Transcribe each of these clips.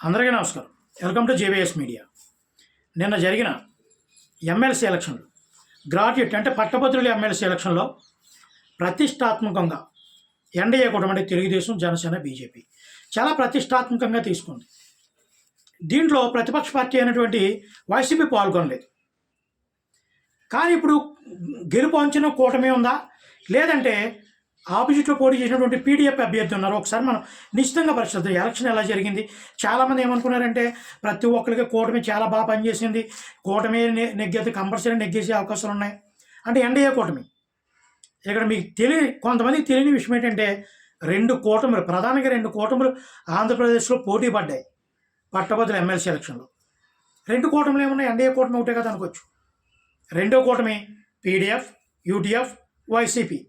అందరికీ నమస్కారం. Welcome to JBS media. నిన్న జరిగిన ఎమ్మెల్సీ ఎలక్షన్లు గ్రాడ్యుయేట్ అంటే పట్టభద్రుల ఎమ్మెల్సీ ఎలక్షన్లో ప్రతిష్టాత్మకంగా ఎన్డీఏ కూటమి అంటే తెలుగుదేశం, జనసేన, బీజేపీ చాలా ప్రతిష్టాత్మకంగా తీసుకుంది. దీంట్లో ప్రతిపక్ష పార్టీ అయినటువంటి వైసీపీ పాల్గొనలేదు. కానీ ఇప్పుడు గెలుపు అంచనా కూటమి ఉందా, లేదంటే ఆపోజిట్లో పోటీ చేసినటువంటి పీడీఎఫ్ అభ్యర్థి ఉన్నారు. ఒకసారి మనం నిశ్చితంగా పరిశీలిద్దాం. ఎలక్షన్ ఎలా జరిగింది. చాలామంది ఏమనుకున్నారంటే ప్రతి ఒక్కరికి కూటమి చాలా బాగా పనిచేసింది, కూటమి నెగ్గేది, కంపల్సరీ నెగ్గేసే అవకాశాలు ఉన్నాయి అంటే ఎన్డీఏ కూటమి. ఇక్కడ మీకు కొంతమందికి తెలియని విషయం ఏంటంటే ప్రధానంగా రెండు కూటములు ఆంధ్రప్రదేశ్లో పోటీ పడ్డాయి పట్టభద్రుల ఎమ్మెల్సీ ఎలక్షన్లో. రెండు కూటములు ఏమున్నాయి, ఎన్డీఏ కూటమి ఒకటే కదా అనుకోవచ్చు. రెండో కూటమి పీడీఎఫ్, యూటీఎఫ్, వైసీపీ,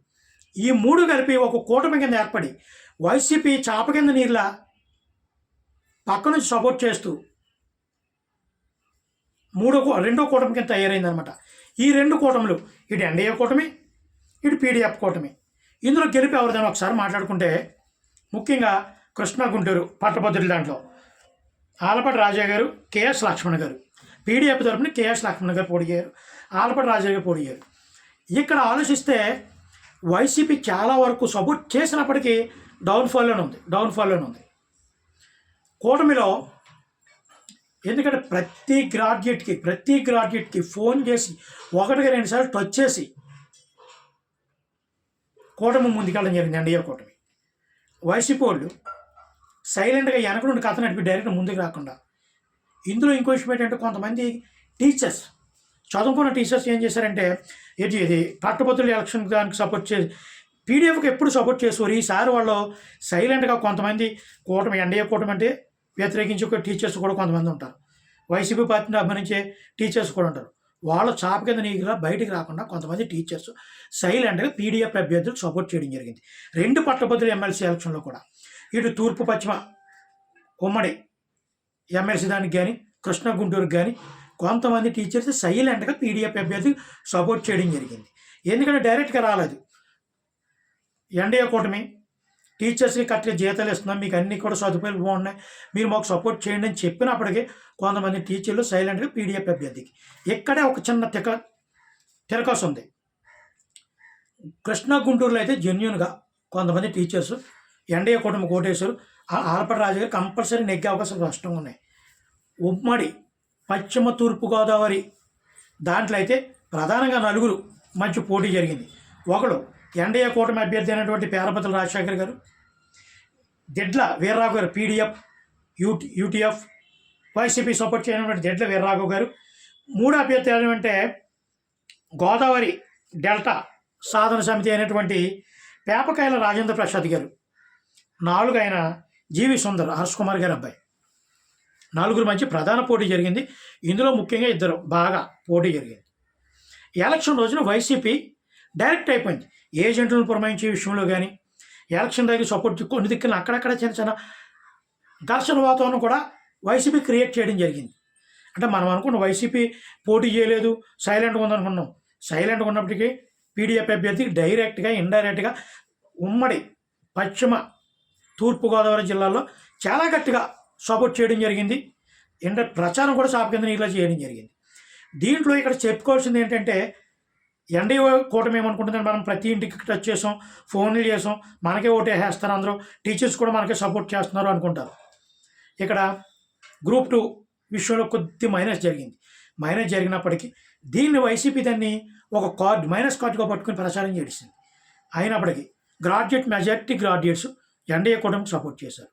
ఈ మూడు కలిపి ఒక కూటమి కింద ఏర్పడి వైసీపీ చాప కింద నీళ్ళ పక్క నుంచి సపోర్ట్ చేస్తూ రెండో కూటమి కింద తయారైందనమాట. ఈ రెండు కూటములు, ఇటు ఎన్డీఏ కూటమి, ఇటు పీడీఎఫ్ కూటమి. ఇందులో గెలిపి ఎవరిదని ఒకసారి మాట్లాడుకుంటే ముఖ్యంగా కృష్ణా గుంటూరు పట్టభద్రుల దాంట్లో ఆలపాటి రాజా గారు, కేఎస్ లక్ష్మణ్ గారు. పీడీఎఫ్ తరపున కేఎస్ లక్ష్మణ్ గారు పోటీ చేశారు, ఆలపాటి రాజా గారు పోటీ చేశారు. ఇక్కడ ఆలోచిస్తే వైసీపీ చాలా వరకు సపోర్ట్ చేసినప్పటికీ డౌన్ఫాల్లోనే ఉంది కూటమిలో. ఎందుకంటే ప్రతి గ్రాడ్యుయేట్కి ఫోన్ చేసి ఒకటికి రెండుసార్లు టచ్ చేసి కూటమి ముందుకెళ్ళడం జరిగింది ఎన్డీఏ కూటమి. వైసీపీ వాళ్ళు సైలెంట్గా వెనక నుండి కథ నడిపి డైరెక్ట్ ముందుకు రాకుండా. ఇందులో ఇంకో విషయం ఏంటంటే కొంతమంది టీచర్స్, చదువుకున్న టీచర్స్ ఏం చేశారంటే ఇది పట్టభద్రుల ఎలక్షన్ దానికి సపోర్ట్ చేసి పీడీఎఫ్కి ఎప్పుడు సపోర్ట్ చేసేవారు. ఈసారి వాళ్ళు సైలెంట్గా కొంతమంది కూటమి, ఎన్డీఏ కూటమి అంటే వ్యతిరేకించి ఒక టీచర్స్ కూడా కొంతమంది ఉంటారు, వైసీపీ పార్టీని అభిమానించే టీచర్స్ కూడా ఉంటారు. వాళ్ళ చాప కింద నీళ్ళ బయటికి రాకుండా కొంతమంది టీచర్స్ సైలెంట్గా పీడీఎఫ్ అభ్యర్థులకు సపోర్ట్ చేయడం జరిగింది. రెండు పట్టభద్రుల ఎమ్మెల్సీ ఎలక్షన్లో కూడా ఇటు తూర్పు పశ్చిమ ఉమ్మడి ఎమ్మెల్సీ దానికి కానీ కృష్ణా గుంటూరుకి కానీ కొంతమంది టీచర్స్ సైలెంట్గా పీడీఎఫ్ అభ్యర్థికి సపోర్ట్ చేయడం జరిగింది. ఎందుకంటే డైరెక్ట్గా రాలేదు. ఎన్డీఏ కూటమి టీచర్స్కి కరెక్ట్గా జీతాలు ఇస్తున్నాం, మీకు అన్నీ కూడా సదుపాయాలు బాగున్నాయి, మీరు మాకు సపోర్ట్ చేయండి అని చెప్పినప్పటికీ కొంతమంది టీచర్లు సైలెంట్గా పీడీఎఫ్ అభ్యర్థికి. ఇక్కడే ఒక చిన్న తిరకాసు ఉంది. కృష్ణా గుంటూరులో అయితే జెన్యున్గా కొంతమంది టీచర్స్ ఎన్డీఏ కూటమి కోటేశారు. ఆలపాటి రాజు గారు కంపల్సరీ నెగ్గే అవకాశాలు స్పష్టంగా ఉన్నాయి. ఉమ్మడి పశ్చిమ తూర్పుగోదావరి దాంట్లో అయితే ప్రధానంగా నలుగురు మంచి పోటీ జరిగింది. ఒకడు ఎన్డీఏ కూటమి అభ్యర్థి అయినటువంటి పేరపతుల రాజశేఖర్ గారు, దిడ్ల వీర్రాఘు గారు పీడీఎఫ్, యూటీఎఫ్, వైసీపీ సపోర్ట్ చేయనటువంటి దిడ్ల వీర్రాఘు గారు. మూడో అభ్యర్థి ఏంటంటే గోదావరి డెల్టా సాధన సమితి అయినటువంటి పేపకాయల రాజేంద్ర ప్రసాద్ గారు. నాలుగు ఆయన జీవి సుందర్, హర్ష్ కుమార్ గారి అబ్బాయి. నలుగురు మంచి ప్రధాన పోటీ జరిగింది. ఇందులో ముఖ్యంగా ఇద్దరు బాగా పోటీ జరిగింది. ఎలక్షన్ రోజున వైసీపీ డైరెక్ట్ అయిపోయింది. ఏజెంట్లను పురమాయించే విషయంలో కానీ ఎలక్షన్ దగ్గర సపోర్ట్ కొన్ని దిక్కులను అక్కడక్కడ చిన్న చిన్న ఘర్షణ వాతావరణం కూడా వైసీపీ క్రియేట్ చేయడం జరిగింది. అంటే మనం అనుకున్న వైసీపీ పోటీ చేయలేదు, సైలెంట్గా ఉందనుకున్నాం. సైలెంట్గా ఉన్నప్పటికీ పీడీఎఫ్ అభ్యర్థికి డైరెక్ట్గా ఇండైరెక్ట్గా ఉమ్మడి పశ్చిమ తూర్పుగోదావరి జిల్లాలో చాలా గట్టిగా సపోర్ట్ చేయడం జరిగింది. ప్రచారం కూడా చాప కింద నీళ్ళ చేయడం జరిగింది. దీంట్లో ఇక్కడ చెప్పుకోవాల్సింది ఏంటంటే ఎన్డీఏ కూటమి ఏమనుకుంటుందని మనం ప్రతి ఇంటికి టచ్ చేసాం, ఫోన్లు చేసాం, మనకే ఓటు వేసేస్తారు, అందరూ టీచర్స్ కూడా మనకే సపోర్ట్ చేస్తున్నారు అనుకుంటారు. ఇక్కడ గ్రూప్ 2 విషయంలో కొద్ది మైనస్ జరిగినప్పటికీ దీన్ని వైసీపీ దాన్ని ఒక మైనస్ కార్డుగా పట్టుకుని ప్రచారం చేసింది. అయినప్పటికీ మెజారిటీ గ్రాడ్యుయేట్స్ ఎన్డీఏ కూటమికి సపోర్ట్ చేశారు.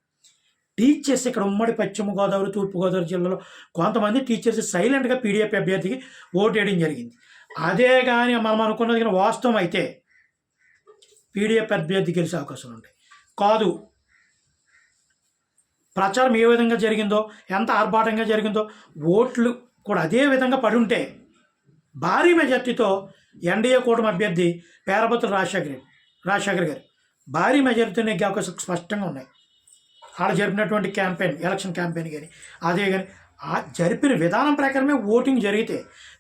టీచర్స్ ఇక్కడ ఉమ్మడి పశ్చిమ గోదావరి, తూర్పుగోదావరి జిల్లాలో కొంతమంది టీచర్స్ సైలెంట్గా పీడీఎఫ్ అభ్యర్థికి ఓటు వేయడం జరిగింది. అదే కానీ మనం అనుకున్నది కానీ వాస్తవం అయితే పీడీఎఫ్ అభ్యర్థి గెలిచే అవకాశాలు ఉంటాయి. కాదు, ప్రచారం ఏ విధంగా జరిగిందో, ఎంత ఆర్భాటంగా జరిగిందో ఓట్లు కూడా అదే విధంగా పడి ఉంటే భారీ మెజార్టీతో ఎన్డీఏ కూటమి అభ్యర్థి పేరపతుల రాజశేఖర్ గారు భారీ మెజార్టీతో నెగ్గే అవకాశాలు స్పష్టంగా ఉన్నాయి. వాళ్ళు జరిపినటువంటి ఎలక్షన్ క్యాంపెయిన్ కానీ అదే కానీ ఆ జరిపిన విధానం ప్రకారమే ఓటింగ్ జరిగితే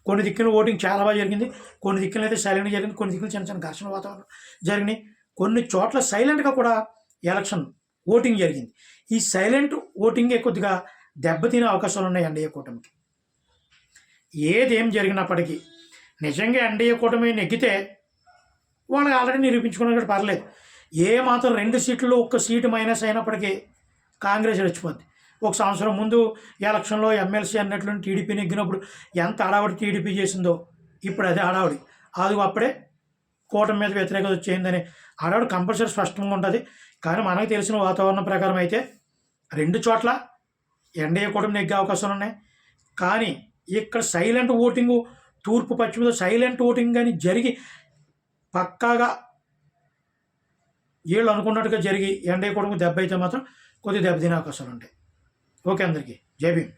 కొన్ని దిక్కున ఓటింగ్ చాలా బాగా జరిగింది, కొన్ని దిక్కులు అయితే సైలెంట్గా జరిగింది, కొన్ని దిక్కులు చిన్న చిన్న ఘర్షణ వాతావరణం జరిగినాయి, కొన్ని చోట్ల సైలెంట్గా కూడా ఎలక్షన్ ఓటింగ్ జరిగింది. ఈ సైలెంట్ ఓటింగే కొద్దిగా దెబ్బతినే అవకాశాలు ఉన్నాయి ఎన్డీఏ కూటమికి. ఏదేం జరిగినప్పటికీ నిజంగా ఎన్డీఏ కూటమి నెగ్గితే వాళ్ళకి ఆల్రెడీ నిరూపించుకున్నట్టు పర్లేదు. ఏ మాత్రం 2 సీట్లలో 1 సీటు మైనస్ అయినప్పటికీ కాంగ్రెస్ వచ్చిపోద్ది. ఒక సంవత్సరం ముందు ఎలక్షన్లో ఎమ్మెల్సీ అన్నట్లు టీడీపీ నెగ్గినప్పుడు ఎంత హడావుడి టీడీపీ చేసిందో ఇప్పుడు అదే హడావుడి. అది అప్పుడే కూటమి మీద వ్యతిరేకత వచ్చేయిందని హడావుడి కంపల్సరీ స్పష్టంగా ఉంటుంది. కానీ మనకు తెలిసిన వాతావరణం ప్రకారం అయితే 2 చోట్ల ఎన్డీఏ కూటమి నెగ్గే అవకాశాలు ఉన్నాయి. కానీ ఇక్కడ సైలెంట్ ఓటింగు తూర్పు పశ్చిమలో సైలెంట్ ఓటింగ్ కానీ జరిగి పక్కాగా వీళ్ళు అనుకున్నట్టుగా జరిగి ఎన్డీఏ కూటమికి దెబ్బ అయితే మాత్రం కొద్దిగా దెబ్బతినే అవకాశాలు ఉంటాయి. ఓకే, అందరికీ జై భీమ్.